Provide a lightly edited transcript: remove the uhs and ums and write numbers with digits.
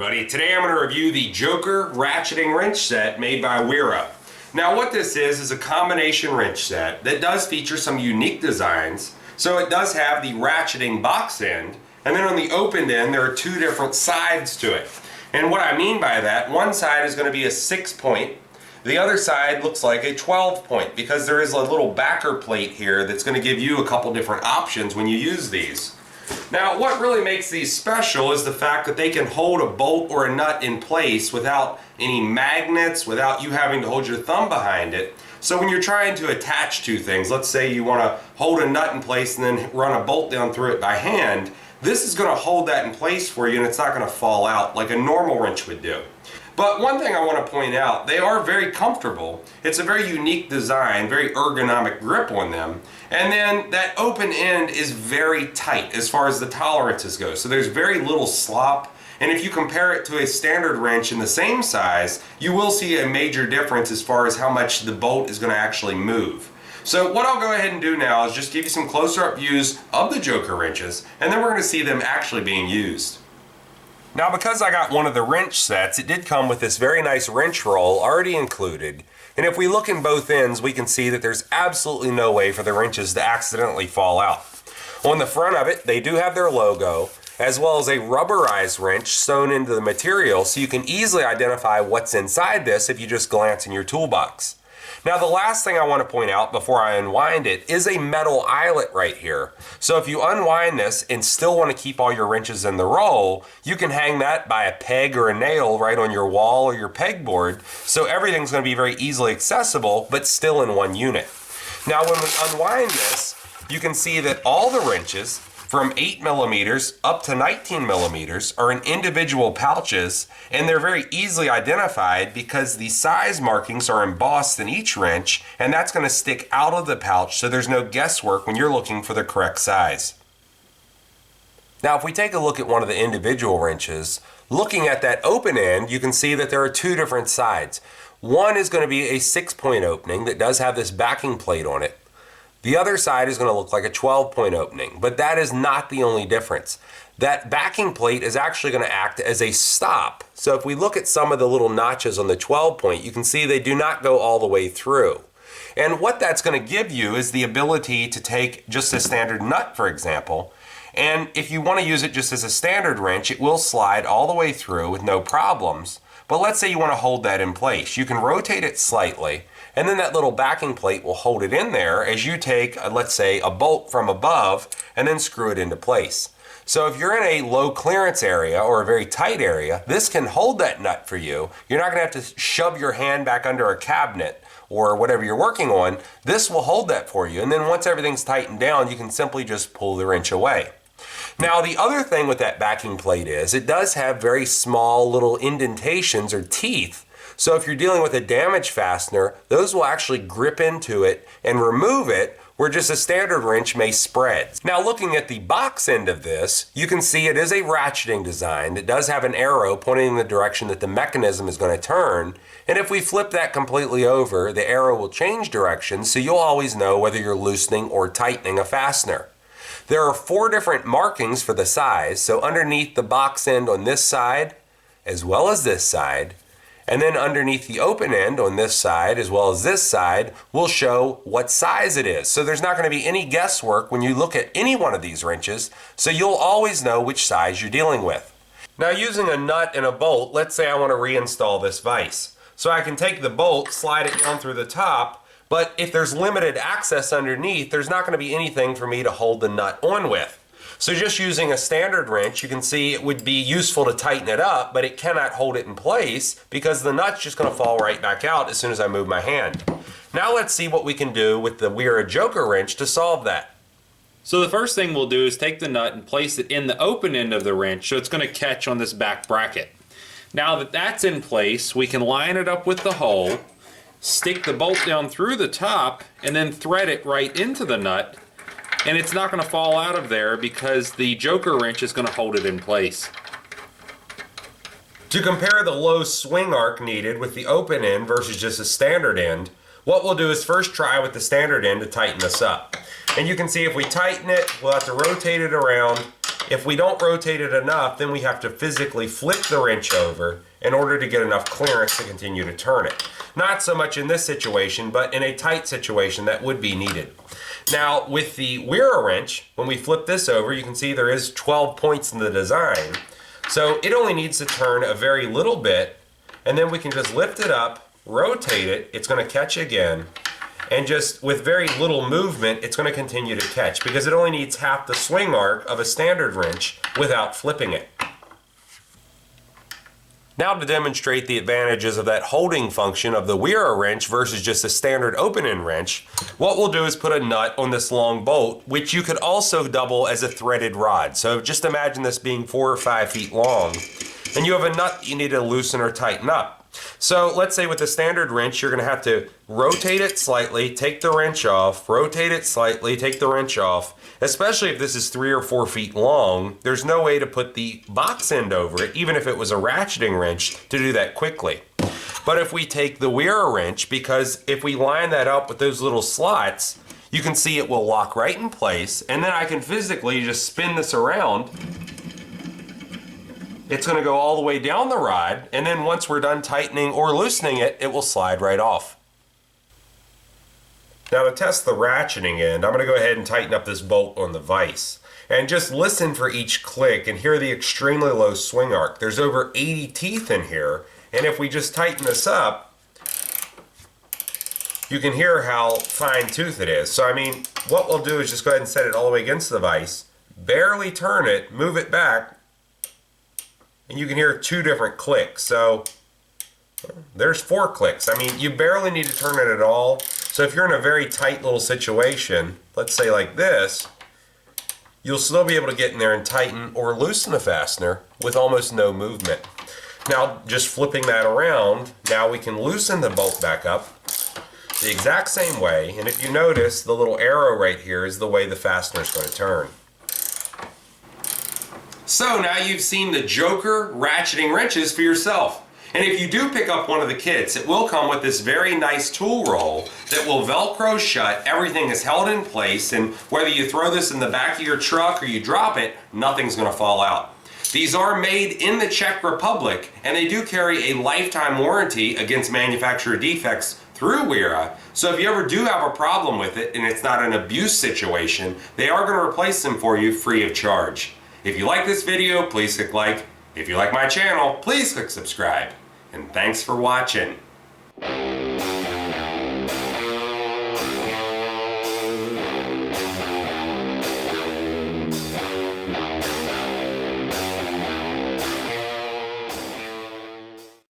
everybody. Today I'm going to review the Joker ratcheting wrench set made by WERA. Now what this is a combination wrench set that does feature some unique designs. So it does have the ratcheting box end, and then on the open end there are two different sides to it. And what I mean by that, one side is going to be a 6-point, the other side looks like a 12-point because there is a little backer plate here that's going to give you a couple different options when you use these. Now what really makes these special is the fact that they can hold a bolt or a nut in place without any magnets, without you having to hold your thumb behind it. So when you're trying to attach two things, let's say you want to hold a nut in place and then run a bolt down through it by hand, this is going to hold that in place for you and it's not going to fall out like a normal wrench would do. But one thing I want to point out, they are very comfortable. It's a very unique design, very ergonomic grip on them. And then that open end is very tight as far as the tolerances go. So there's very little slop. And if you compare it to a standard wrench in the same size, you will see a major difference as far as how much the bolt is going to actually move. So what I'll go ahead and do now is just give you some closer up views of the Joker wrenches, and then we're going to see them actually being used. Now because I got one of the wrench sets, it did come with this very nice wrench roll already included. And if we look in both ends, we can see that there's absolutely no way for the wrenches to accidentally fall out. On the front of it, they do have their logo, as well as a rubberized wrench sewn into the material so you can easily identify what's inside this if you just glance in your toolbox. Now the last thing I want to point out before I unwind it is a metal eyelet right here. So if you unwind this and still want to keep all your wrenches in the roll, you can hang that by a peg or a nail right on your wall or your pegboard, so everything's going to be very easily accessible but still in one unit. Now when we unwind this, you can see that all the wrenches from 8 millimeters up to 19 millimeters are in individual pouches, and they're very easily identified because the size markings are embossed in each wrench, and that's going to stick out of the pouch so there's no guesswork when you're looking for the correct size. Now if we take a look at one of the individual wrenches, looking at that open end, you can see that there are two different sides. One is going to be a 6-point opening that does have this backing plate on it. The other side is going to look like a 12-point opening, but that is not the only difference. That backing plate is actually going to act as a stop. So if we look at some of the little notches on the 12-point, you can see they do not go all the way through. And what that's going to give you is the ability to take just a standard nut, for example, and if you want to use it just as a standard wrench, it will slide all the way through with no problems. But let's say you want to hold that in place. You can rotate it slightly, and then that little backing plate will hold it in there as you take, let's say, a bolt from above and then screw it into place. So if you're in a low clearance area or a very tight area, this can hold that nut for you. You're not going to have to shove your hand back under a cabinet or whatever you're working on. This will hold that for you, and then once everything's tightened down, you can simply just pull the wrench away. Now the other thing with that backing plate is it does have very small little indentations or teeth. So if you're dealing with a damaged fastener, those will actually grip into it and remove it where just a standard wrench may spread. Now looking at the box end of this, you can see it is a ratcheting design. It does have an arrow pointing in the direction that the mechanism is going to turn. And if we flip that completely over, the arrow will change direction so you'll always know whether you're loosening or tightening a fastener. There are 4 different markings for the size, so underneath the box end on this side, as well as this side, and then underneath the open end on this side, as well as this side, will show what size it is. So there's not going to be any guesswork when you look at any one of these wrenches, so you'll always know which size you're dealing with. Now using a nut and a bolt, let's say I want to reinstall this vise. So I can take the bolt, slide it down through the top, but if there's limited access underneath, there's not going to be anything for me to hold the nut on with. So just using a standard wrench, you can see it would be useful to tighten it up, but it cannot hold it in place because the nut's just going to fall right back out as soon as I move my hand. Now let's see what we can do with the WERA Joker wrench to solve that. So the first thing we'll do is take the nut and place it in the open end of the wrench so it's going to catch on this back bracket. Now that that's in place, we can line it up with the hole, stick the bolt down through the top, and then thread it right into the nut, and it's not going to fall out of there because the Joker wrench is going to hold it in place. To compare the low swing arc needed with the open end versus just a standard end, what we'll do is first try with the standard end to tighten this up. And you can see if we tighten it, we'll have to rotate it around. If we don't rotate it enough, then we have to physically flip the wrench over in order to get enough clearance to continue to turn it. Not so much in this situation, but in a tight situation that would be needed. Now with the WERA wrench, when we flip this over, you can see there is 12 points in the design. So it only needs to turn a very little bit, and then we can just lift it up, rotate it, it's going to catch again, and just with very little movement, it's going to continue to catch because it only needs half the swing arc of a standard wrench without flipping it. Now to demonstrate the advantages of that holding function of the WERA wrench versus just a standard open-end wrench, what we'll do is put a nut on this long bolt, which you could also double as a threaded rod. So just imagine this being 4 or 5 feet long, and you have a nut you need to loosen or tighten up. So let's say with a standard wrench, you're going to have to rotate it slightly, take the wrench off, rotate it slightly, take the wrench off. Especially if this is 3 or 4 feet long, there's no way to put the box end over it, even if it was a ratcheting wrench, to do that quickly. But if we take the WERA wrench, because if we line that up with those little slots, you can see it will lock right in place, and then I can physically just spin this around. It's going to go all the way down the rod, and then once we're done tightening or loosening it, it will slide right off. Now to test the ratcheting end, I'm going to go ahead and tighten up this bolt on the vise. And just listen for each click and hear the extremely low swing arc. There's over 80 teeth in here, and if we just tighten this up, you can hear how fine tooth it is. So I mean, what we'll do is just go ahead and set it all the way against the vise, barely turn it, move it back, and you can hear 2 different clicks. So there's 4 clicks. I mean, you barely need to turn it at all. So if you're in a very tight little situation, let's say like this, you'll still be able to get in there and tighten or loosen the fastener with almost no movement. Now, just flipping that around, now we can loosen the bolt back up the exact same way. And if you notice, the little arrow right here is the way the fastener is going to turn. So now you've seen the Joker ratcheting wrenches for yourself. And if you do pick up one of the kits, it will come with this very nice tool roll that will Velcro shut. Everything is held in place, and whether you throw this in the back of your truck or you drop it, nothing's going to fall out. These are made in the Czech Republic, and they do carry a lifetime warranty against manufacturer defects through WERA. So if you ever do have a problem with it and it's not an abuse situation, they are going to replace them for you free of charge. If you like this video, please click like. If you like my channel, please click subscribe. And thanks for watching.